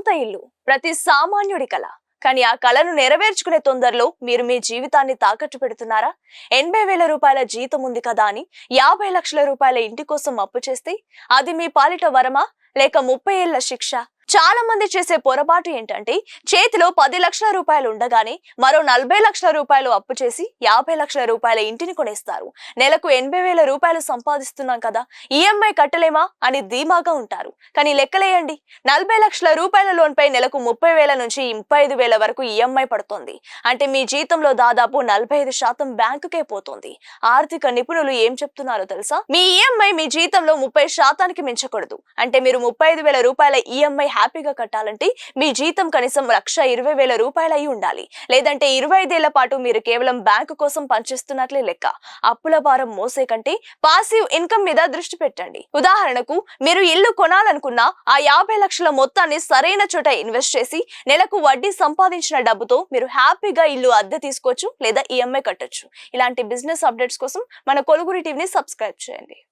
సొంత ఇల్లు ప్రతి సామాన్యుడి కల. కానీ ఆ కలను నెరవేర్చుకునే తొందరలో మీరు మీ జీవితాన్ని తాకట్టు పెడుతున్నారా? 80,000 రూపాయల జీతం ఉంది కదా అని 50 లక్షల రూపాయల ఇంటి కోసం అప్పు చేస్తే అది మీ పాలిట వరమా లేక 30 ఏళ్ల శిక్ష? చాలా మంది చేసే పొరపాటు ఏంటంటే చేతిలో 10 లక్షల రూపాయలు ఉండగానే మరో 40 లక్షల రూపాయలు అప్పు చేసి 50 లక్షల రూపాయల ఇంటిని కొనేస్తారు. నెలకు 80,000 రూపాయలు సంపాదిస్తున్నాం కదా, ఈఎంఐ కట్టలేమా అని ధీమాగా ఉంటారు. కానీ లెక్కలేయండి, 40 లక్షల రూపాయల లోన్ పై నెలకు 30,000 నుంచి 35,000 వరకు ఈఎంఐ పడుతోంది. అంటే మీ జీతంలో దాదాపు 45% బ్యాంకుకే పోతుంది. ఆర్థిక నిపుణులు ఏం చెప్తున్నారో తెలుసా? మీ ఈఎంఐ మీ జీతంలో 30% మించకూడదు. అంటే మీరు 35,000 రూపాయల ఈఎంఐ హ్యాపీగా కట్టాలంటే మీ జీతం కనీసం 1,20,000 రూపాయలు అయి ఉండాలి. లేదంటే 25 ఏళ్ల పాటు మీరు కేవలం బ్యాంకు కోసం పనిచేస్తున్నట్లే లెక్క. అప్పుల భారం మోసే కంటే పాసివ్ ఇన్కమ్ మీద దృష్టి పెట్టండి. ఉదాహరణకు, మీరు ఇల్లు కొనాలనుకున్నా ఆ 50 లక్షల మొత్తాన్ని సరైన చోట ఇన్వెస్ట్ చేసి నెలకు వడ్డీ సంపాదించిన డబ్బుతో మీరు హ్యాపీగా ఇల్లు అద్దె తీసుకోవచ్చు లేదా ఈఎంఐ కట్టొచ్చు. ఇలాంటి బిజినెస్ అప్డేట్స్ కోసం మన కొలుగురి టీవీని సబ్స్క్రైబ్ చేయండి.